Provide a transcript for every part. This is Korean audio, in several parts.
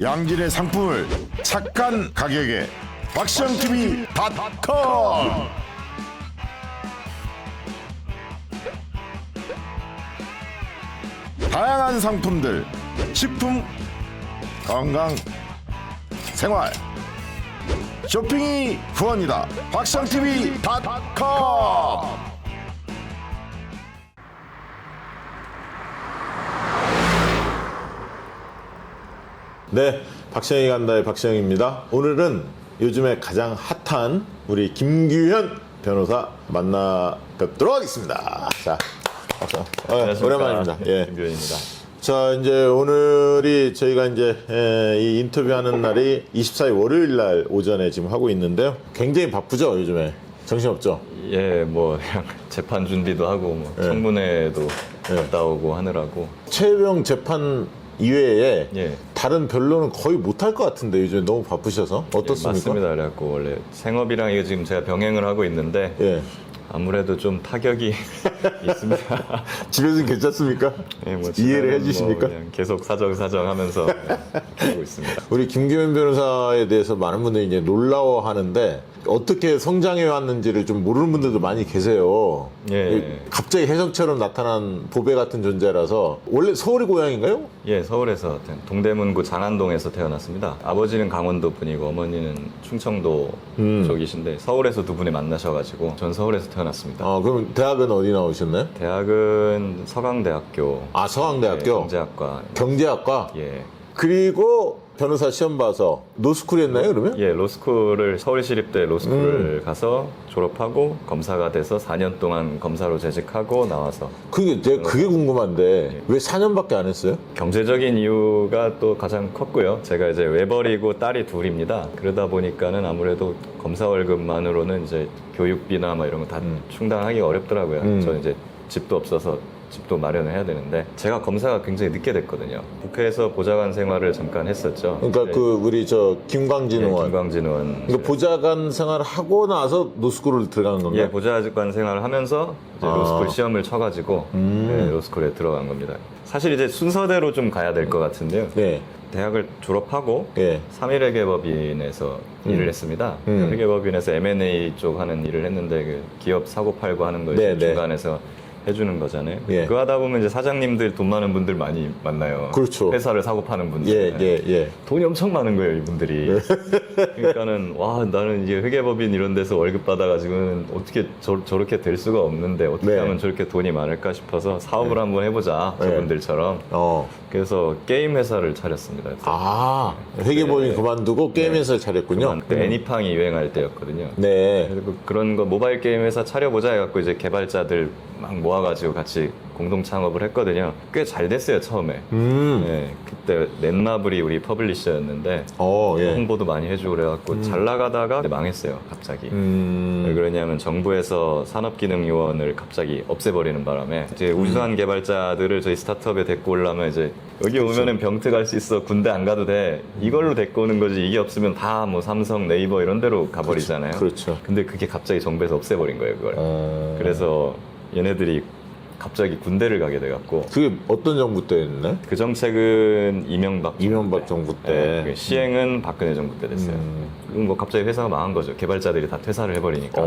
양질의 상품을 착한 가격에 박시영TV.com. 다양한 상품들, 식품, 건강, 생활, 쇼핑이 후원이다. 박시영TV.com. 네, 박시영이 간다의 박시영입니다. 오늘은 요즘에 가장 핫한 우리 김규현 변호사 만나 뵙도록 하겠습니다. 자, 박수. 오랜만입니다. 예. 김규현입니다. 자, 이제 오늘이 저희가 이제 이 인터뷰하는 날이 24일 월요일 날 오전에 지금 하고 있는데요. 굉장히 바쁘죠, 요즘에. 정신없죠? 예, 뭐 그냥 재판 준비도 하고 뭐 청문회도 갔다 오고 하느라고. 최혜병 재판 이외에 예. 다른 변론은 거의 못할 것 같은데 요즘에 너무 바쁘셔서 어떻습니까? 맞습니다. 그래갖고 원래 생업이랑 이게 지금 제가 병행을 하고 있는데 예. 아무래도 좀 타격이 있습니다. 집에서는 괜찮습니까? 예, 뭐 이해를 집에는 해주십니까? 뭐 그냥 계속 사정하면서 하고 있습니다. 우리 김규현 변호사에 대해서 많은 분들이 이제 놀라워하는데 어떻게 성장해 왔는지를 좀 모르는 분들도 많이 계세요. 예. 갑자기 혜성처럼 나타난 보배 같은 존재라서 원래 서울이 고향인가요? 예, 서울에서 동대문구 장안동에서 태어났습니다. 아버지는 강원도 분이고 어머니는 충청도 쪽이신데 서울에서 두 분이 만나셔가지고 전 서울에서 태어났습니다. 그럼 대학은 어디 나오셨나요? 대학은 서강대학교. 아, 서강대학교? 네, 경제학과. 경제학과? 예. 그리고 변호사 시험 봐서 노스쿨 했나요, 그러면? 예, 로스쿨을 서울시립대 로스쿨을 가서 졸업하고 검사가 돼서 4년 동안 검사로 재직하고 나와서 그게 궁금한데 왜 4년밖에 안 했어요? 경제적인 이유가 또 가장 컸고요. 제가 이제 외벌이고 딸이 둘입니다. 그러다 보니까는 아무래도 검사 월급만으로는 이제 교육비나 뭐 이런 거 다 충당하기 어렵더라고요. 저 이제 집도 없어서 집도 마련을 해야 되는데 제가 검사가 굉장히 늦게 됐거든요. 국회에서 보좌관 생활을 잠깐 했었죠. 그러니까 네. 우리 김광진 예, 의원. 김광진 의원. 그러니까 보좌관 생활을 하고 나서 노스쿨을 들어간 건가요? 예, 보좌관 생활을 하면서 이제 로스쿨 시험을 쳐가지고 예, 로스쿨에 들어간 겁니다. 사실 이제 순서대로 좀 가야 될 것 같은데요. 네. 대학을 졸업하고 예. 3.1회계법인에서 일을 했습니다. 회계법인에서 M&A 쪽 하는 일을 했는데 그 기업 사고 팔고 하는 거 이제 네, 중간에서 해주는 거잖아요. 예. 그거 하다 보면 이제 사장님들 돈 많은 분들 많이 만나요. 그렇죠. 회사를 사고 파는 분들. 예. 돈이 엄청 많은 거예요, 이분들이. 그러니까는, 와, 나는 이게 회계법인 이런 데서 월급 받아가지고는 어떻게 저렇게 될 수가 없는데, 어떻게 네. 하면 저렇게 돈이 많을까 싶어서 사업을 한번 해보자, 저분들처럼. 그래서 게임 회사를 차렸습니다. 회계법인 그만두고 게임 회사를 차렸군요. 그때 애니팡이 유행할 때였거든요. 네. 그리고 그런 거 모바일 게임 회사 차려보자 해갖고 이제 개발자들 막 모아가지고 같이 공동 창업을 했거든요. 꽤 잘 됐어요, 처음에. 네, 그때 넷마블이 우리 퍼블리셔였는데 예. 홍보도 많이 해주고 그래갖고 잘 나가다가 망했어요, 갑자기. 왜 그러냐면 정부에서 산업기능요원을 갑자기 없애버리는 바람에 이제 우수한 개발자들을 저희 스타트업에 데리고 오려면 이제 여기 오면은 병트 갈 수 있어, 군대 안 가도 돼, 이걸로 데리고 오는 거지. 이게 없으면 다 뭐 삼성, 네이버 이런 데로 가버리잖아요. 그렇죠. 근데 그게 갑자기 정부에서 없애버린 거예요, 그걸. 그래서 얘네들이 갑자기 군대를 가게 돼갖고. 그게 어떤 정부 때였나요? 그 정책은 이명박 정부 때. 네, 그 시행은 박근혜 정부 때 됐어요. 그럼 뭐 갑자기 회사가 망한 거죠. 개발자들이 다 퇴사를 해버리니까.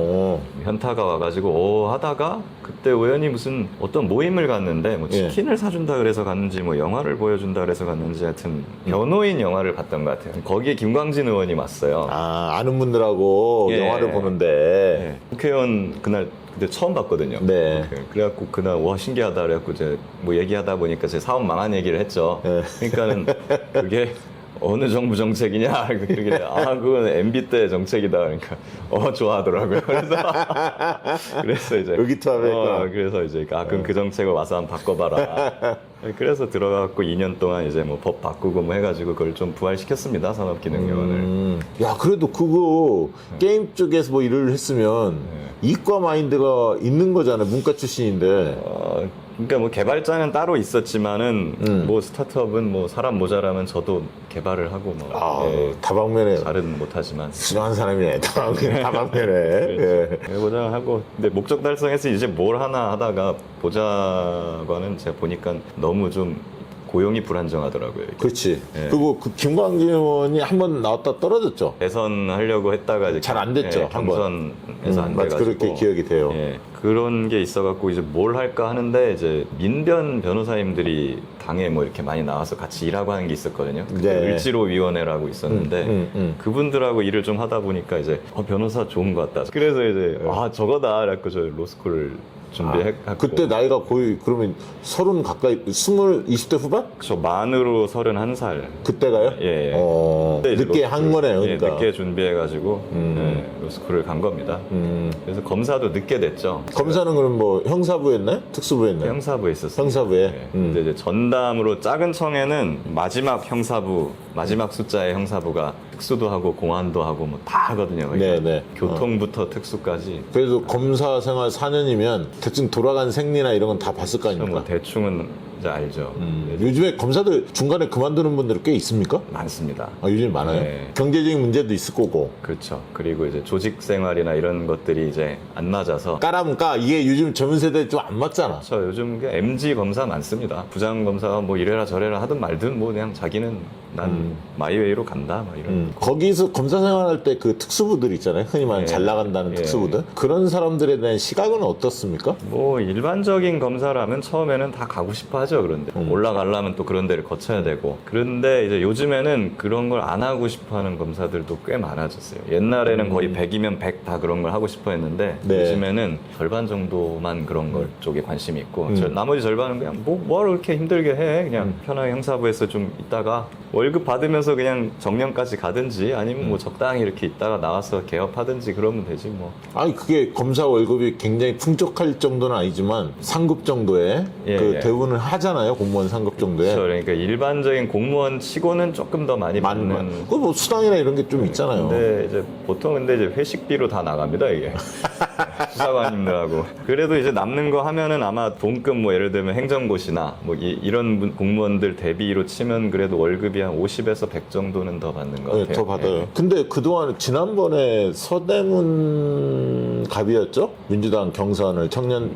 현타가 와가지고 하다가 그때 우연히 무슨 어떤 모임을 갔는데 뭐 치킨을 사준다 그래서 갔는지 뭐 영화를 보여준다 그래서 갔는지 하여튼 변호인 영화를 봤던 것 같아요. 거기에 김광진 의원이 왔어요. 아는 분들하고 예. 영화를 보는데. 네. 국회의원 그날 그때 처음 봤거든요. 네. 그래갖고 그날 와 신기하다 그래갖고 이제 뭐 얘기하다 보니까 제 사업 망한 얘기를 했죠. 네. 그러니까는 그게 어느 정부 정책이냐? 그러길래 그건 MB 때 정책이다. 그러니까 좋아하더라고요. 그래서 이제 의기투합했구나. 그래서 이제 그럼 그 정책을 와서 한번 바꿔봐라. 그래서 들어가갖고 2년 동안 이제 뭐 법 바꾸고 뭐 해가지고 그걸 좀 부활시켰습니다, 산업기능요원을. 야, 그래도 그거 게임 쪽에서 뭐 일을 했으면 이과 마인드가 있는 거잖아요. 문과 출신인데. 그러니까 뭐 개발자는 따로 있었지만은 뭐 스타트업은 뭐 사람 모자라면 저도 개발을 하고 뭐 다방면에 잘은 못하지만 훌륭한 사람이네. 다방면에. 예. 보좌관 하고 근데 목적 달성해서 이제 뭘 하나 하다가 보좌관은 제가 보니까 너무 좀 고용이 불안정하더라고요. 이게. 그렇지. 예. 그리고 그 김광진 의원이 한 번 나왔다 떨어졌죠. 대선하려고 했다가 이제 잘안 됐죠, 한 번. 경선에서 안 맞아, 돼가지고 그렇게 기억이 돼요. 예, 그런 게 있어갖고 이제 뭘 할까 하는데 이제 민변 변호사님들이 당에 뭐 이렇게 많이 나와서 같이 일하고 하는 게 있었거든요. 그때 네. 을지로위원회라고 있었는데 그분들하고 일을 좀 하다 보니까 이제 변호사 좋은 것 같다. 그래서 이제 아 저거다. 그래갖고 저 로스쿨을 준비했고 그때 나이가 거의 그러면 30 가까이 20대 후반? 저 만으로 31살. 그때가요? 예. 늦게 로스쿨, 한 거네요. 예, 그러니까. 늦게 준비해가지고 예, 로스쿨을 간 겁니다. 그래서 검사도 늦게 됐죠. 검사는 그럼 뭐 형사부였나요? 특수부였나요? 형사부에 있었어요. 형사부에. 네. 근데 이제 전담으로 작은 청에는 마지막 형사부, 마지막 숫자의 형사부가 특수도 하고 공안도 하고 뭐 다 하거든요. 그러니까 네. 교통부터 특수까지. 그래도 검사 생활 4년이면 대충 돌아간 생리나 이런 건 다 봤을 거 뭐 아닙니까? 대충은 이제 알죠. 요즘에 검사들 중간에 그만두는 분들이 꽤 있습니까? 많습니다. 아, 요즘 많아요. 네. 경제적인 문제도 있을 거고. 그렇죠. 그리고 이제 조직 생활이나 이런 것들이 이제 안 맞아서. 까라면 까. 이게 요즘 젊은 세대에 좀 안 맞잖아. 저 요즘 MG 검사 많습니다. 부장 검사가 뭐 이래라 저래라 하든 말든 뭐 그냥 자기는 난 마이웨이로 간다 막 이런. 거기서 검사 생활할 때 그 특수부들 있잖아요. 흔히 말하는 예. 잘 나간다는 예. 특수부들. 그런 사람들에 대한 시각은 어떻습니까? 뭐 일반적인 검사라면 처음에는 다 가고 싶어 하죠. 그런데 올라가려면 또 그런 데를 거쳐야 되고. 그런데 이제 요즘에는 그런 걸 안 하고 싶어 하는 검사들도 꽤 많아졌어요. 옛날에는 거의 100이면 100 다 그런 걸 하고 싶어 했는데 네. 요즘에는 절반 정도만 그런 걸 쪽에 관심이 있고 나머지 절반은 그냥 뭘 그렇게 힘들게 해. 그냥 편하게 형사부에서 좀 있다가 월급 받으면서 그냥 정년까지 가든지 아니면 뭐 적당히 이렇게 있다가 나와서 개업하든지 그러면 되지 뭐. 아니 그게 검사 월급이 굉장히 풍족할 정도는 아니지만 상급 정도의 예, 그 예. 대우는 하잖아요. 공무원 상급 정도에. 그렇죠. 그러니까 일반적인 공무원 치고는 조금 더 많이 받는. 그뭐 수당이나 이런 게 좀 있잖아요. 근데 이제 보통 근데 이제 회식비로 다 나갑니다 이게. 수사관님들하고. 그래도 이제 남는 거 하면은 아마 돈금 뭐 예를 들면 행정고시나 뭐 이런 공무원들 대비로 치면 그래도 월급이 한 50에서 100 정도는 더 받는 것 같아요. 네, 더 받아요. 예. 근데 그동안 지난번에 서대문 갑이었죠? 민주당 경선을 청년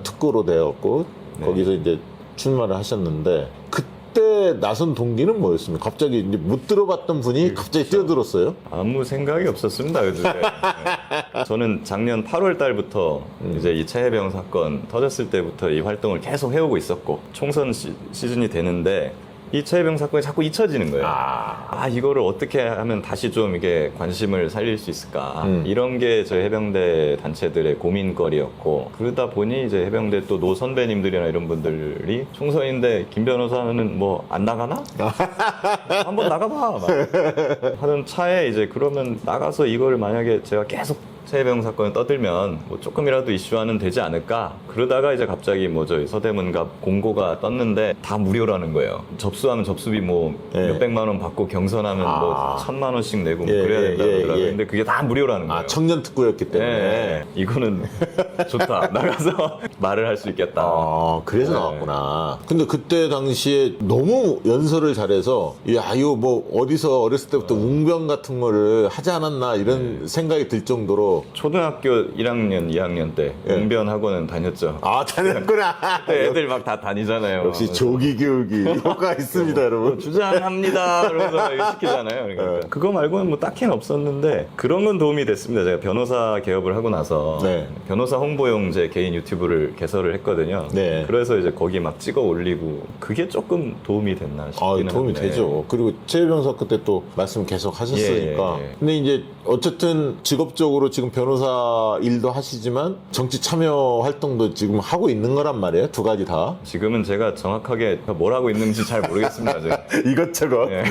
특구로 되었고 거기서 이제 출마를 하셨는데 그때 나선 동기는 뭐였습니까? 갑자기 이제 못 들어봤던 분이 갑자기 뛰어들었어요. 아무 생각이 없었습니다. 그때. 네. 저는 작년 8월 달부터 이제 이 최혜병 사건 터졌을 때부터 이 활동을 계속 해오고 있었고 총선 시즌이 되는데 이 최혜병 사건이 자꾸 잊혀지는 거예요. 이거를 어떻게 하면 다시 좀 이게 관심을 살릴 수 있을까. 이런 게 저희 해병대 단체들의 고민거리였고 그러다 보니 이제 해병대 또 노 선배님들이나 이런 분들이 총선인데 김 변호사는 뭐 안 나가나? 한번 나가봐. 막 하던 차에 이제 그러면 나가서 이걸 만약에 제가 계속 최혜병 사건을 떠들면 뭐 조금이라도 이슈화는 되지 않을까? 그러다가 이제 갑자기 뭐 저희 서대문갑 공고가 떴는데 다 무료라는 거예요. 접수하면 접수비 뭐 예. 몇백만 원 받고 경선하면 뭐 1,000만 원씩 내고 뭐 예, 그래야 예, 된다 그러더라고요. 예. 근데 그게 다 무료라는 거예요. 청년 특구였기 때문에. 네. 이거는 좋다. 나가서 말을 할 수 있겠다. 그래서 네. 나왔구나. 근데 그때 당시에 너무 연설을 잘해서, 야, 이거 뭐 어디서 어렸을 때부터 웅변 같은 거를 하지 않았나 이런 생각이 들 정도로. 초등학교 1학년, 2학년 때 웅변 학원은 다녔죠. 다녔구나. 그때 애들 막 다 다니잖아요. 역시 조기 교육이 효과가 있습니다, 여러분. 주장합니다. 그러면서 이거 시키잖아요. 그러니까. 그거 말고는 뭐 딱히는 없었는데 그런 건 도움이 됐습니다. 제가 변호사 개업을 하고 나서 네. 변호사 홍보용 제 개인 유튜브를 개설을 했거든요. 네. 그래서 이제 거기 막 찍어 올리고 그게 조금 도움이 됐나 싶기는 도움이 한데. 되죠. 그리고 최혜병 사건 때 또 말씀 계속 하셨으니까. 예. 근데 이제 어쨌든 직업적으로 지금 변호사 일도 하시지만 정치 참여 활동도 지금 하고 있는 거란 말이에요. 두 가지 다. 지금은 제가 정확하게 뭘 하고 있는지 잘 모르겠습니다. 제가. 이것저것 예.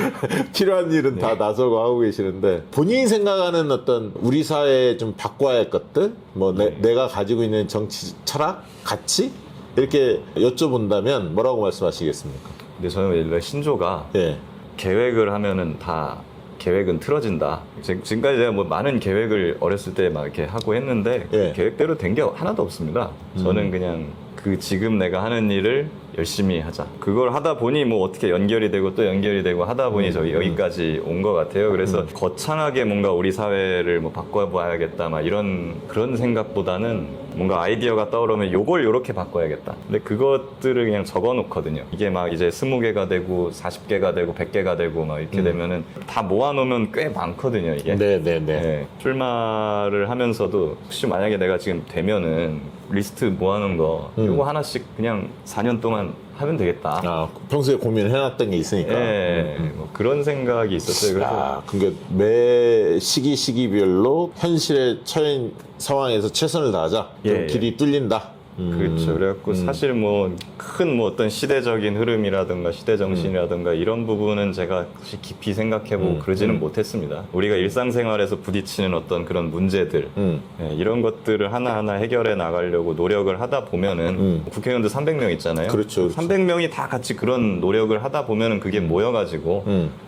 필요한 일은 다 나서고 하고 계시는데 본인이 생각하는 어떤 우리 사회에 좀 바꿔야 할 것들 뭐 내가 가지고 있는 정치 철학 가치 이렇게 여쭤본다면 뭐라고 말씀하시겠습니까? 근데 저는 원래 신조가 예. 계획을 하면은 다 계획은 틀어진다. 지금까지 제가 뭐 많은 계획을 어렸을 때 막 이렇게 하고 했는데 예. 계획대로 된 게 하나도 없습니다. 저는 그냥 그 지금 내가 하는 일을 열심히 하자. 그걸 하다 보니 뭐 어떻게 연결이 되고 또 연결이 되고 하다 보니 저희 여기까지 온 것 같아요. 그래서 거창하게 뭔가 우리 사회를 뭐 바꿔봐야겠다 막 이런 그런 생각보다는 뭔가 아이디어가 떠오르면 요걸 요렇게 바꿔야겠다. 근데 그것들을 그냥 적어 놓거든요. 이게 막 이제 20개가 되고 40개가 되고 100개가 되고 막 이렇게 되면은 다 모아놓으면 꽤 많거든요, 이게. 네네네. 네, 출마를 하면서도 혹시 만약에 내가 지금 되면은 리스트 모아놓은 거 요거 하나씩 그냥 4년 동안 하면 되겠다. 아, 평소에 고민해놨던 게 있으니까. 네, 뭐 그런 생각이 있었어요. 그래서 아, 그러니까 매 시기별로 현실에 처한 상황에서 최선을 다하자. 좀 예, 길이 뚫린다. 그렇죠. 그래갖고 사실 뭐 큰 뭐 어떤 시대적인 흐름이라든가 시대 정신이라든가 이런 부분은 제가 사실 깊이 생각해보고 그러지는 못했습니다. 우리가 일상생활에서 부딪히는 어떤 그런 문제들 네, 이런 것들을 하나하나 해결해 나가려고 노력을 하다 보면은 국회의원들 300명 있잖아요. 그렇죠, 그렇죠. 300명이 다 같이 그런 노력을 하다 보면은 그게 모여가지고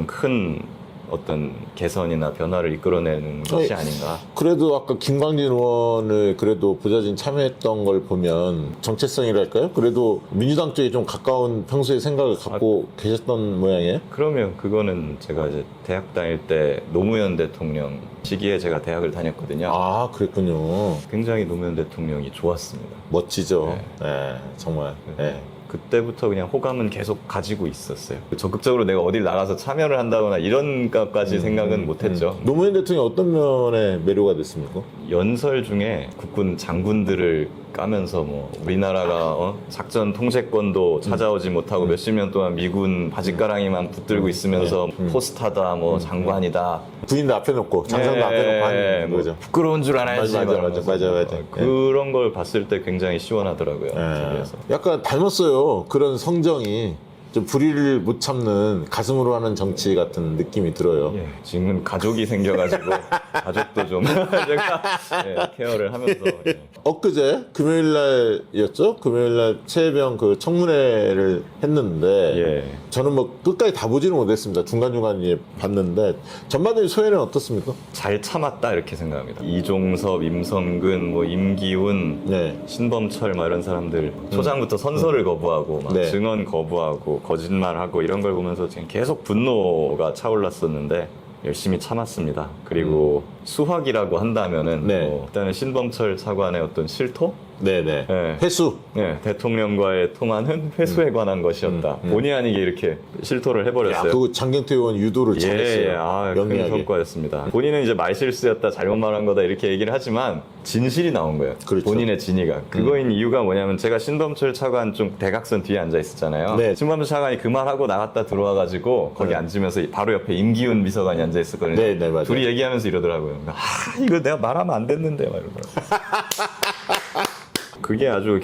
큰 어떤 개선이나 변화를 이끌어내는 것이 아닌가. 그래도 아까 김광진 의원을 그래도 부자진 참여했던 걸 보면 정체성이랄까요? 그래도 민주당 쪽에 좀 가까운 평소에 생각을 갖고 계셨던 모양이에요? 그러면 그거는 제가 이제 대학 다닐 때 노무현 대통령 시기에 제가 대학을 다녔거든요. 아, 그랬군요. 굉장히 노무현 대통령이 좋았습니다. 멋지죠. 네, 정말. 네. 그때부터 그냥 호감은 계속 가지고 있었어요. 적극적으로 내가 어딜 나가서 참여를 한다거나 이런 것까지 생각은 못했죠. 노무현 대통령이 어떤 면에 매료가 됐습니까? 연설 중에 국군 장군들을 까면서 뭐 우리나라가 작전 통제권도 찾아오지 못하고 몇십 년 동안 미군 바짓가랑이만 붙들고 있으면서 포스타다 뭐 장관이다 부인도 앞에 놓고 장성도 앞에 놓고 하는 뭐 거죠. 부끄러운 줄 알아야지 맞아. 그런 걸 봤을 때 굉장히 시원하더라고요. TV에서. 약간 닮았어요. 그런 성정이 좀 불의를 못 참는 가슴으로 하는 정치 같은 느낌이 들어요. 예, 지금은 가족이 생겨가지고 가족도 좀 제가 케어를 하면서 엊그제 금요일날이었죠? 금요일날 최혜병 그 청문회를 했는데 예. 저는 뭐 끝까지 다 보지는 못했습니다. 중간중간 이제 봤는데 전반적인 소회는 어떻습니까? 잘 참았다 이렇게 생각합니다. 이종섭, 임성근, 뭐 임기훈, 네. 신범철 막 이런 사람들 초장부터 선서를 거부하고 막 네. 증언 거부하고 거짓말하고 이런 걸 보면서 지금 계속 분노가 차올랐었는데 열심히 참았습니다. 그리고 수학이라고 한다면은 네. 뭐 일단은 신범철 차관의 어떤 실토? 네네. 네. 회수. 네, 대통령과의 통화는 회수에 관한 것이었다. 본의 아니게 이렇게 실토를 해버렸어요. 그리고 장경태 의원 유도를 잘했어요. 큰 영리하게. 성과였습니다. 본인은 이제 말실수였다, 잘못 말한 거다 이렇게 얘기를 하지만 진실이 나온 거예요. 그렇죠. 본인의 진위가. 그거인 이유가 뭐냐면 제가 신범철 차관 좀 대각선 뒤에 앉아 있었잖아요. 네. 신범철 차관이 그 말하고 나갔다 들어와가지고 거기 앉으면서 바로 옆에 임기훈 비서관이 앉아 있었거든요. 네, 맞아요. 둘이 얘기하면서 이러더라고요. 이거 내가 말하면 안 됐는데 막 이러더라고요. 그게 아주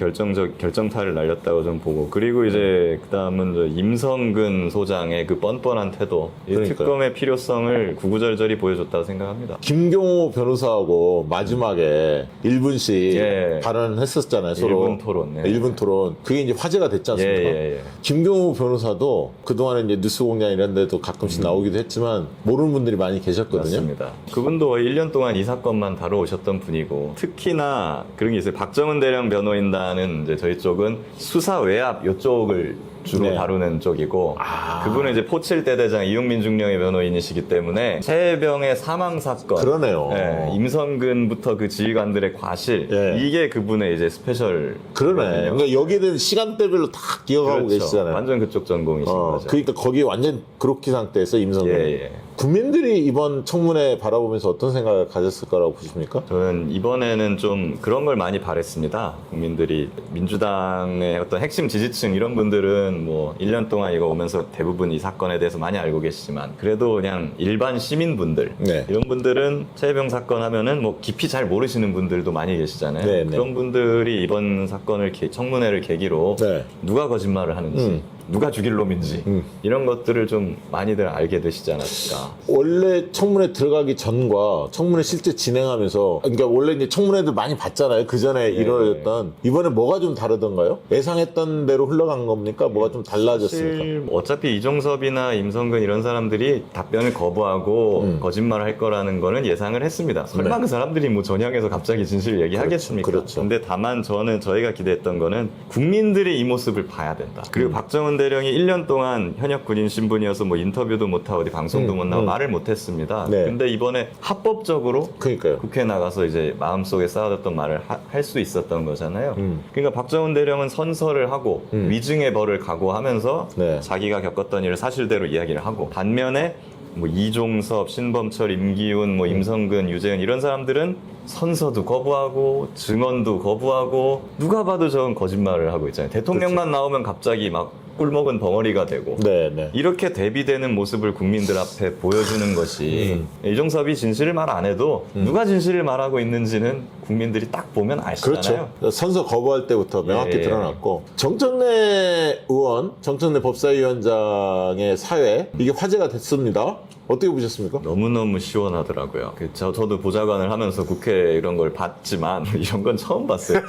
결정타를 날렸다고 좀 보고, 그리고 이제 그다음은 임성근 소장의 그 뻔뻔한 태도, 이 그러니까요. 특검의 필요성을 구구절절히 보여줬다고 생각합니다. 김경호 변호사하고 마지막에 1분씩 예. 발언했었잖아요, 서로. 1분 토론, 네. 1분 토론. 그게 이제 화제가 됐지 않습니까? 예. 김경호 변호사도 그동안에 이제 뉴스공장 이런 데도 가끔씩 나오기도 했지만 모르는 분들이 많이 계셨거든요. 맞습니다. 그분도 거의 1년 동안 이 사건만 다뤄오셨던 분이고, 특히나 그런 게 있어요. 박정은 대령 변호인단은 이제 저희 쪽은 수사 외압 이쪽을 주로 네. 다루는 쪽이고, 그분은 이제 포칠대 대장 이용민 중령의 변호인이시기 때문에 최혜병의 사망 사건, 그러네요. 예, 임성근부터 그 지휘관들의 과실, 예. 이게 그분의 이제 스페셜. 그러네. 그러니까 여기에 대한 시간대별로 다 기억하고 그렇죠. 계시잖아요. 완전 그쪽 전공이신 거죠. 그러니까 거기에 완전 그렇게 상태에서 임성근. 예. 국민들이 이번 청문회 바라보면서 어떤 생각을 가졌을 거라고 보십니까? 저는 이번에는 좀 그런 걸 많이 바랬습니다. 국민들이 민주당의 어떤 핵심 지지층 이런 분들은 뭐 1년 동안 이거 오면서 대부분 이 사건에 대해서 많이 알고 계시지만, 그래도 그냥 일반 시민분들, 네. 이런 분들은 최혜병 사건 하면은 뭐 깊이 잘 모르시는 분들도 많이 계시잖아요. 네. 그런 분들이 이번 사건을 청문회를 계기로 네. 누가 거짓말을 하는지, 누가 죽일 놈인지 이런 것들을 좀 많이들 알게 되시지 않았을까. 원래 청문회 들어가기 전과 청문회 실제 진행하면서, 그러니까 원래 이제 청문회들 많이 봤잖아요. 그 전에 이루어졌던. 이번에 뭐가 좀 다르던가요? 예상했던 대로 흘러간 겁니까? 뭐가 좀 달라졌습니까? 사실 어차피 이종섭이나 임성근 이런 사람들이 답변을 거부하고 거짓말을 할 거라는 거는 예상을 했습니다. 설마 네. 그 사람들이 뭐 전향해서 갑자기 진실을 얘기하겠습니까? 그렇죠. 근데 다만 저희가 기대했던 거는 국민들이 이 모습을 봐야 된다. 그리고 박정은 대령이 1년 동안 현역 군인 신분이어서 뭐 인터뷰도 못하고 어디 방송도 못 나고 말을 못했습니다. 네. 근데 이번에 합법적으로 그러니까요. 국회에 나가서 이제 마음속에 쌓아뒀던 말을 할 수 있었던 거잖아요. 그러니까 박정은 대령은 선서를 하고 위증의 벌을 각오하면서 네. 자기가 겪었던 일을 사실대로 이야기를 하고, 반면에 뭐 이종섭, 신범철, 임기훈, 뭐 임성근, 유재현 이런 사람들은 선서도 거부하고 증언도 거부하고 누가 봐도 저건 거짓말을 하고 있잖아요. 대통령만 나오면 갑자기 막 꿀먹은 벙어리가 되고 네, 네. 이렇게 대비되는 모습을 국민들 앞에 보여주는 것이, 이종섭이 진실을 말 안 해도 누가 진실을 말하고 있는지는 국민들이 딱 보면 아시잖아요. 그렇죠. 선서 거부할 때부터 명확히 예. 드러났고, 정청래 의원, 정청래 법사위원장의 사회, 이게 화제가 됐습니다. 어떻게 보셨습니까? 너무너무 시원하더라고요. 저도 보좌관을 하면서 국회 이런 걸 봤지만 이런 건 처음 봤어요.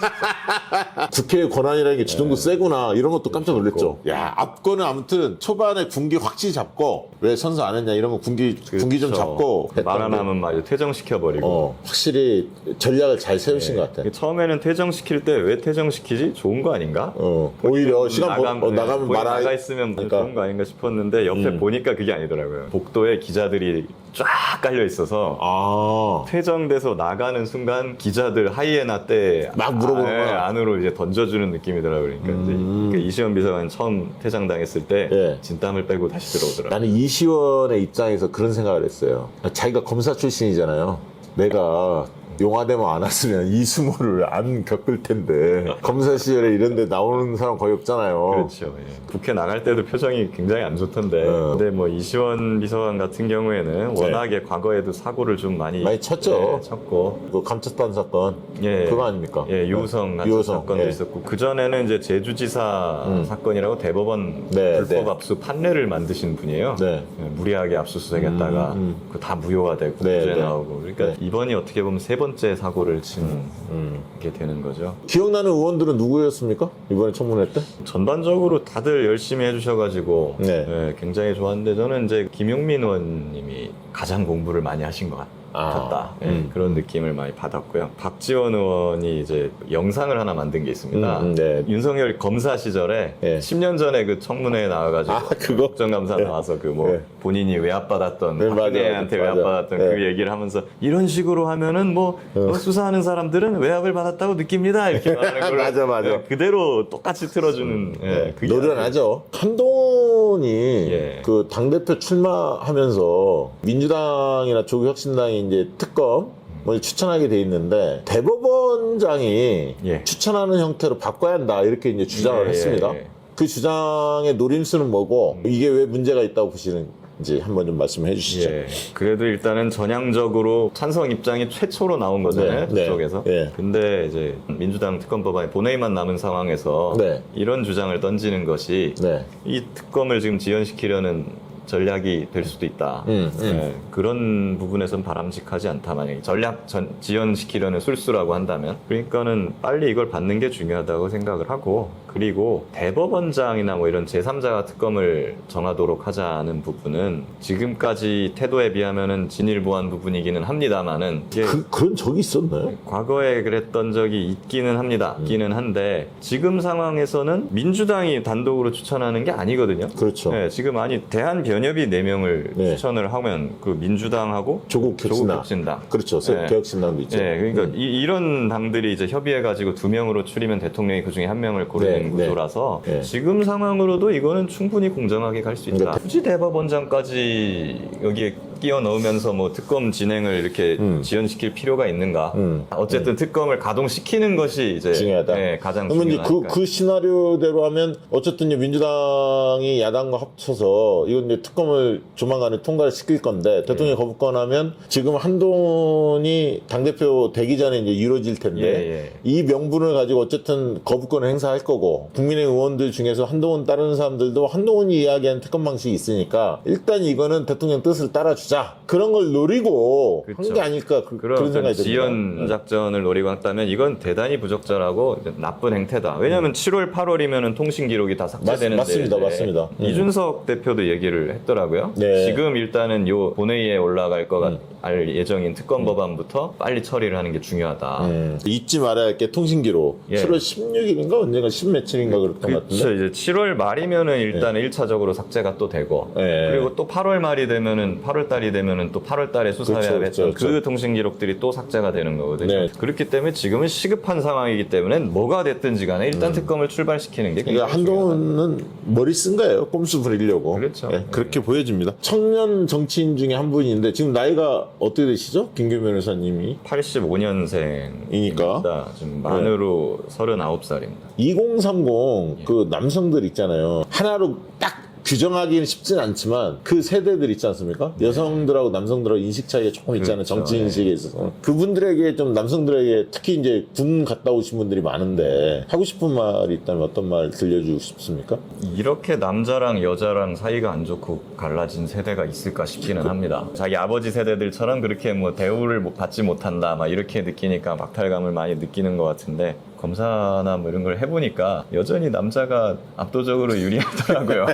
국회의 권한이라는 게 지동도 세구나, 이런 것도 깜짝 놀랐죠. 야, 앞거는 아무튼 초반에 군기 확실히 잡고, 왜 선서 안 했냐 이런 거 군기 좀 잡고 말 안 하면 막 퇴정시켜버리고. 확실히 전략을 잘 세우신 것 같아요. 처음에는 퇴정시킬 때 왜 퇴정시키지? 좋은 거 아닌가? 오히려 시간 나가면 나가 있으면 좋은 거 아닌가 싶었는데 옆에 보니까 그게 아니더라고요. 복도에 기자들이 쫙 깔려 있어서 퇴정돼서 나가는 순간 기자들 하이에나 때 막 물어보는 거야. 안으로 이제 던져주는 느낌이더라고요. 그러니까 이제 그 이시원 비서관 처음 퇴장당했을 때 예. 진땀을 빼고 다시 들어오더라고요. 나는 이시원의 입장에서 그런 생각을 했어요. 자기가 검사 출신이잖아요. 내가 용화대만 안 왔으면 이 수모를 안 겪을 텐데, 검사 시절에 이런 데 나오는 사람 거의 없잖아요. 그렇죠. 예. 국회 나갈 때도 표정이 굉장히 안 좋던데. 근데 뭐 이시원 비서관 같은 경우에는 워낙에 과거에도 사고를 좀 많이 쳤죠. 예, 쳤고. 그 감췄다는 사건. 예. 그거 아닙니까? 예, 유우성 같은 유우성, 사건도 예. 있었고, 그 전에는 이제 제주지사 사건이라고 대법원 네, 불법 네. 압수 판례를 만드신 분이에요. 네. 예, 무리하게 압수수색했다가 그 다 무효가 되고 네, 무죄 네. 나오고. 그러니까 네. 이번이 어떻게 보면 세 번째 사고를 치는 게 되는 거죠. 기억나는 의원들은 누구였습니까? 이번에 청문회 때? 전반적으로 다들 열심히 해주셔가지고 네. 예, 굉장히 좋았는데, 저는 이제 김용민 의원님이 가장 공부를 많이 하신 것 같다. 예, 그런 느낌을 많이 받았고요. 박지원 의원이 이제 영상을 하나 만든 게 있습니다. 네. 윤석열 검사 시절에 네. 10년 전에 그 청문회에 나와가지고 그거? 국정감사 나와서 그 뭐 네. 본인이 외압받았던 네, 맞아요. 박근혜한테 맞아요. 외압받았던 네. 그 얘기를 하면서 이런 식으로 하면은 뭐 수사하는 사람들은 외압을 받았다고 느낍니다 이렇게 말하는 걸 맞아. 예, 그대로 똑같이 틀어주는 예, 그게 노련하죠. 한동훈이 예. 그 당대표 출마하면서 민주당이나 조국혁신당이 이제 특검 뭐 추천하게 돼 있는데, 대법원장이 예. 추천하는 형태로 바꿔야 한다, 이렇게 이제 주장을 예, 했습니다. 예. 그 주장의 노림수는 뭐고, 이게 왜 문제가 있다고 보시는지 한번 좀 말씀해 주시죠. 예. 그래도 일단은 전향적으로 찬성 입장이 최초로 나온 거잖아요. 네, 그쪽에서. 네. 근데 이제 민주당 특검법안이 본회의만 남은 상황에서 네. 이런 주장을 던지는 것이 네. 이 특검을 지금 지연시키려는 전략이 될 수도 있다. 예, 그런 부분에선 바람직하지 않다. 만약에 지연시키려는 술수라고 한다면. 그러니까는 빨리 이걸 받는 게 중요하다고 생각을 하고, 그리고 대법원장이나 뭐 이런 제3자가 특검을 정하도록 하자는 부분은 지금까지 태도에 비하면은 진일보한 부분이기는 합니다만은, 이게 그런 적이 있었나요? 과거에 그랬던 적이 있기는 합니다. 있기는 한데 지금 상황에서는 민주당이 단독으로 추천하는 게 아니거든요. 그렇죠. 네, 지금 대한 변협이 4명을 네. 추천을 하면 그 민주당하고 조국혁신당. 그렇죠. 네. 개혁신당도 있죠. 네, 그러니까 이런 당들이 이제 협의해가지고 2명으로 추리면 대통령이 그 중에 1명을 고르는 네, 구조라서 네. 지금 상황으로도 이거는 충분히 공정하게 갈 수 있다. 네. 굳이 대법원장까지 여기에 끼워 넣으면서 뭐 특검 진행을 이렇게 지연시킬 필요가 있는가? 어쨌든 특검을 가동시키는 것이 이제 중요하다. 네, 가장 그러면 이제 중요하니까. 그 시나리오대로 하면 어쨌든 이제 민주당이 야당과 합쳐서 이건 이제 특검을 조만간에 통과를 시킬 건데 대통령이 거부권하면 지금 한동훈이 당대표 되기 전에 이제 이루어질 텐데 예. 이 명분을 가지고 어쨌든 거부권을 행사할 거고 국민의 의원들 중에서 한동훈 따르는 사람들도 한동훈이 이야기한 특검 방식이 있으니까 일단 이거는 대통령 뜻을 따라주자 그런 걸 노리고 한 게 아닐까 그런 생각이 듭니다. 지연 작전을 노리고 했다면 이건 대단히 부적절하고 나쁜 행태다. 왜냐하면 7월, 8월이면 통신 기록이 다 삭제되는데 맞습니다. 이준석 대표도 얘기를 했더라고요. 네. 지금 일단은 요 본회의에 올라갈 알 예정인 특검 법안부터 빨리 처리를 하는 게 중요하다. 잊지 말아야 할 게 통신기록. 예. 7월 16일인가 언젠가 10며칠인가 그랬던 것 그렇죠. 같은데. 이제 7월 말이면은 일단은 1차적으로 삭제가 또 되고 예. 그리고 또 8월 말이 되면은 8월 달이 되면은 또 8월 달에 수사해야 했던 그 통신 기록들이 또 삭제가 되는 거거든요. 네. 그렇기 때문에 지금은 시급한 상황이기 때문에 뭐가 됐든지 간에 일단 특검을 출발시키는 게 그러니까 굉장히 중요하다. 한동훈은 머리 쓴 거예요. 꼼수 부리려고. 그렇죠. 예, 그렇게 보여집니다. 청년 정치인 중에 한 분인데 지금 나이가 어떻게 되시죠? 김규 변호사님이. 85년생이니까 이니까. 지금 만으로 39살입니다. 2030 그 남성들 있잖아요. 하나로 딱 규정하기는 쉽진 않지만 그 세대들 있지 않습니까? 여성들하고 남성들하고 인식 차이가 조금 있잖아요. 그렇죠. 정치 인식에 있어서. 그분들에게 좀 남성들에게 특히 이제 군 갔다 오신 분들이 많은데 하고 싶은 말이 있다면 어떤 말 들려주고 싶습니까? 이렇게 남자랑 여자랑 사이가 안 좋고 갈라진 세대가 있을까 싶기는 합니다. 자기 아버지 세대들처럼 그렇게 뭐 대우를 받지 못한다 막 이렇게 느끼니까 박탈감을 많이 느끼는 것 같은데 검사나 뭐 이런 걸 해보니까 여전히 남자가 압도적으로 유리하더라고요.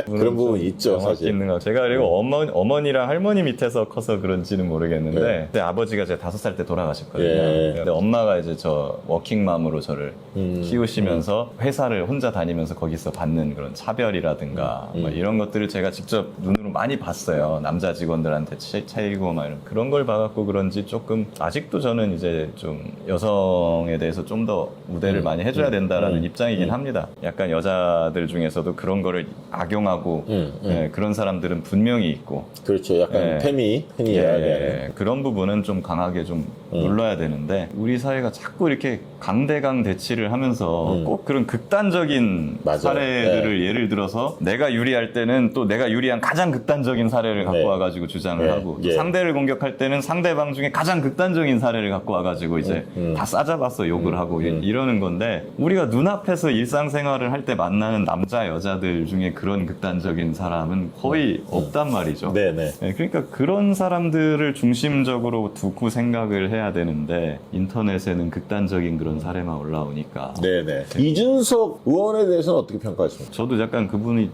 그런 부분이 있죠, 사실. 있는 거. 제가 그리고 어머니랑 할머니 밑에서 커서 그런지는 모르겠는데 그때 아버지가 제가 5살 때 돌아가셨거든요. 예. 근데 엄마가 이제 저 워킹맘으로 저를 키우시면서 회사를 혼자 다니면서 거기서 받는 그런 차별이라든가 막 이런 것들을 제가 직접 눈으로 많이 봤어요. 남자 직원들한테 차이고 막 이런 그런 걸 봐갖고 그런지 조금 아직도 저는 이제 좀 여성에 대해서 좀 더 우대를 많이 해줘야 된다라는 입장이긴 합니다. 약간 여자들 중에서도 그런 거를 악용하고 예, 그런 사람들은 분명히 있고 그렇죠. 약간 예. 페미 흔히 이야기하는. 그런 부분은 좀 강하게 좀 눌러야 되는데 우리 사회가 자꾸 이렇게 강대강 대치를 하면서 꼭 그런 극단적인 맞아요. 사례들을 예를 들어서 내가 유리할 때는 또 내가 유리한 가장 극단적인 사례를 갖고 네. 와가지고 주장을 네. 하고 또 예. 상대를 공격할 때는 상대방 중에 가장 극단적인 사례를 갖고 와가지고 이제 다 싸잡아서 욕을 하고 이러는 건데 우리가 눈앞에서 일상생활을 할 때 만나는 남자 여자들 중에 그런 극단적인 사람은 거의 없단 말이죠. 네네. 네, 그러니까 그런 사람들을 중심적으로 두고 생각을 해야 되는데 인터넷에는 극단적인 그런 사례만 올라오니까 네네. 이준석 의원에 대해서는 어떻게 평가하십니까? 저도 약간 그분이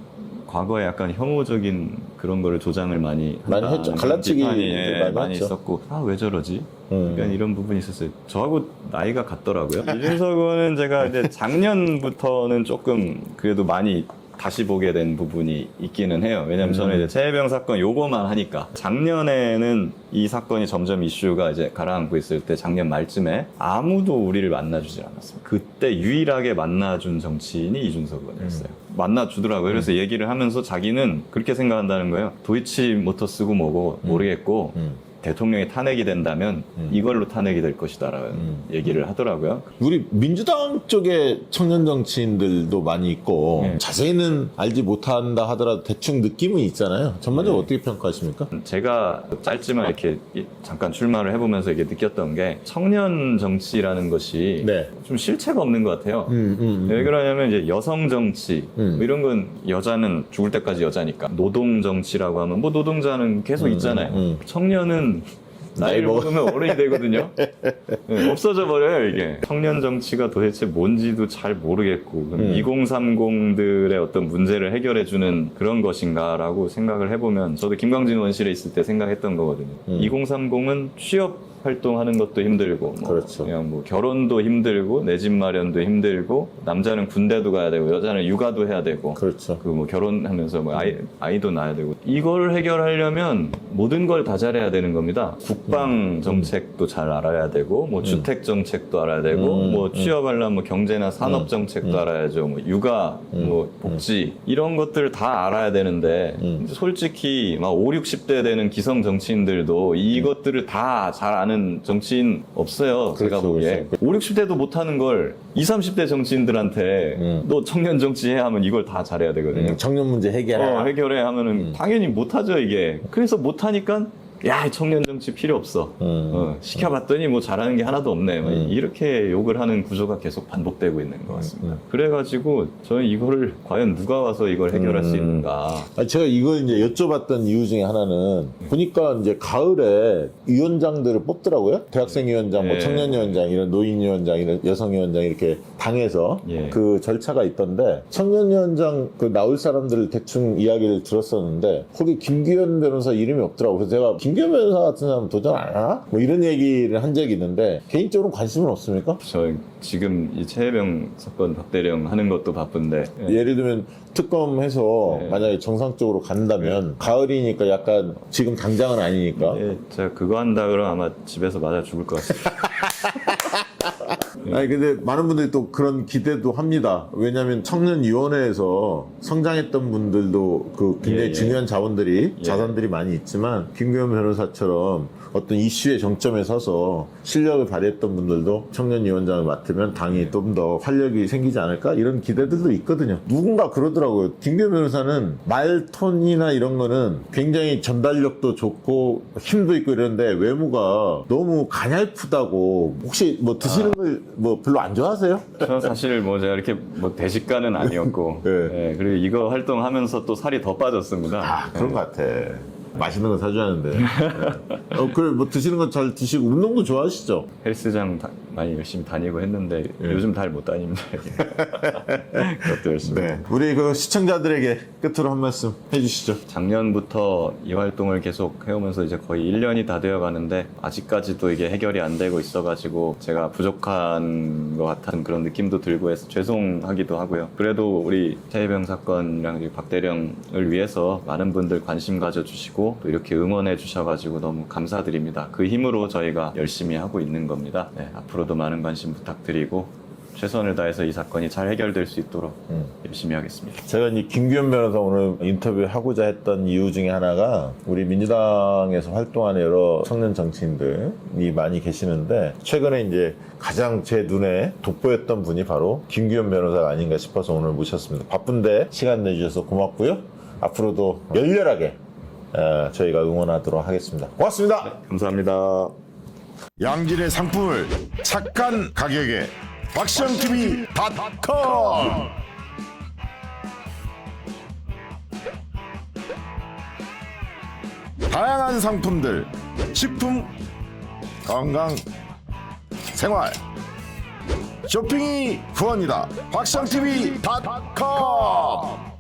과거에 약간 혐오적인 그런 거를 조장을 많이 했죠. 한다는 갈라치기 비판이 많이 했죠. 있었고 왜 저러지? 약간 이런 부분이 있었어요. 저하고 나이가 같더라고요. 이준석 의원은 제가 이제 작년부터는 조금 그래도 많이 다시 보게 된 부분이 있기는 해요. 왜냐면 저는 이제 최혜병 사건 요거만 하니까 작년에는 이 사건이 점점 이슈가 이제 가라앉고 있을 때 작년 말쯤에 아무도 우리를 만나주질 않았습니다. 그때 유일하게 만나준 정치인이 이준석 의원이었어요. 만나주더라고요. 그래서 얘기를 하면서 자기는 그렇게 생각한다는 거예요. 도이치모터스고 뭐고 모르겠고 대통령이 탄핵이 된다면 이걸로 탄핵이 될 것이다라는 얘기를 하더라고요. 우리 민주당 쪽에 청년 정치인들도 많이 있고 네. 자세히는 알지 못한다 하더라도 대충 느낌은 있잖아요. 전반적으로 어떻게 평가하십니까? 제가 짧지만 이렇게 잠깐 출마를 해보면서 이게 느꼈던 게 청년 정치라는 것이 네. 좀 실체가 없는 것 같아요. 왜 그러냐면 이제 여성 정치 뭐 이런 건 여자는 죽을 때까지 여자니까 노동 정치라고 하면 뭐 노동자는 계속 있잖아요. 청년은 나이를 먹으면 어른이 되거든요. 네, 없어져 버려요 이게. 청년 정치가 도대체 뭔지도 잘 모르겠고 2030들의 어떤 문제를 해결해주는 그런 것인가라고 생각을 해보면 저도 김광진 원실에 있을 때 생각했던 거거든요. 2030은 취업 활동하는 것도 힘들고 뭐 그렇죠. 그냥 뭐 결혼도 힘들고 내 집 마련도 힘들고 남자는 군대도 가야 되고 여자는 육아도 해야 되고 그렇죠. 그 뭐 결혼하면서 뭐 아이도 낳아야 되고 이걸 해결하려면 모든 걸 다 잘해야 되는 겁니다. 국방 정책도 잘 알아야 되고 뭐 주택 정책도 알아야 되고 뭐 취업하려면 뭐 경제나 산업 정책도 알아야죠. 뭐 육아, 뭐 복지 이런 것들을 다 알아야 되는데 솔직히 막 5, 60대 되는 기성 정치인들도 이것들을 다 잘 아는 정치인 없어요. 제가 그렇죠, 보기에. 그렇죠. 5, 60대도 못하는 걸 20, 30대 정치인들한테 너 청년 정치해 하면 이걸 다 잘해야 되거든요. 청년 문제 해결해. 해결해 하면은 당연히 못하죠 이게. 그래서 못하니까 야 청년 정치 필요 없어. 시켜봤더니 뭐 잘하는 게 하나도 없네. 뭐 이렇게 욕을 하는 구조가 계속 반복되고 있는 것 같습니다. 그래가지고 저는 이거를 과연 누가 와서 이걸 해결할 수 있는가. 아니, 제가 이걸 이제 여쭤봤던 이유 중에 하나는 보니까 이제 가을에 위원장들을 뽑더라고요. 대학생 위원장, 뭐 예. 청년 위원장, 이런 노인 위원장, 이런 여성 위원장 이렇게 당에서 예. 그 절차가 있던데 청년 위원장 그 나올 사람들을 대충 이야기를 들었었는데 거기 김기현 변호사 이름이 없더라고요. 그래서 제가 김기현 변호사 같은 사람 도전 안 하나? 뭐 이런 얘기를 한 적이 있는데 개인적으로 관심은 없습니까? 저 지금 이 최혜병 사건 박대령 하는 것도 바쁜데 예를 들면 특검해서 네. 만약에 정상적으로 간다면 가을이니까 약간 지금 당장은 아니니까 예, 제가 그거 한다 그러면 아마 집에서 맞아 죽을 것 같습니다. 아니 근데 많은 분들이 또 그런 기대도 합니다. 왜냐하면 청년위원회에서 성장했던 분들도 그 굉장히 예, 예. 중요한 자원들이 예. 자산들이 많이 있지만 김규현 변호사처럼 어떤 이슈의 정점에 서서 실력을 발휘했던 분들도 청년위원장을 맡으면 당이 좀 더 활력이 생기지 않을까 이런 기대들도 있거든요. 누군가 그러더라고요. 김규현 변호사는 말 톤이나 이런 거는 굉장히 전달력도 좋고 힘도 있고 이러는데 외모가 너무 가냘프다고. 혹시 뭐 드시는 걸 뭐 별로 안 좋아하세요? 저 사실 뭐 제가 이렇게 뭐 대식가는 아니었고 네. 예, 그리고 이거 활동하면서 또 살이 더 빠졌습니다. 아, 그런 것 같아. 맛있는 거 사주하는데. 그래, 뭐 드시는 거 잘 드시고, 운동도 좋아하시죠? 헬스장 많이 열심히 다니고 했는데 예. 요즘 잘 못 다닙니다. 그것도 열심히. 네. 우리 그 시청자들에게 끝으로 한 말씀 해주시죠. 작년부터 이 활동을 계속 해오면서 이제 거의 1년이 다 되어 가는데 아직까지도 이게 해결이 안 되고 있어가지고 제가 부족한 것 같은 그런 느낌도 들고 해서 죄송하기도 하고요. 그래도 우리 최혜병 사건이랑 박대령을 위해서 많은 분들 관심 가져주시고 또 이렇게 응원해 주셔가지고 너무 감사드립니다. 그 힘으로 저희가 열심히 하고 있는 겁니다. 네, 앞으로도 많은 관심 부탁드리고 최선을 다해서 이 사건이 잘 해결될 수 있도록 열심히 하겠습니다. 제가 이제 김규현 변호사 오늘 인터뷰하고자 했던 이유 중에 하나가 우리 민주당에서 활동하는 여러 청년 정치인들이 많이 계시는데 최근에 이제 가장 제 눈에 돋보였던 분이 바로 김규현 변호사가 아닌가 싶어서 오늘 모셨습니다. 바쁜데 시간 내주셔서 고맙고요. 앞으로도 열렬하게 저희가 응원하도록 하겠습니다. 고맙습니다. 감사합니다. 양질의 상품을 착한 가격에 박시영TV.com. 다양한 상품들, 식품, 건강, 생활, 쇼핑이 후원이다. 박시영TV.com.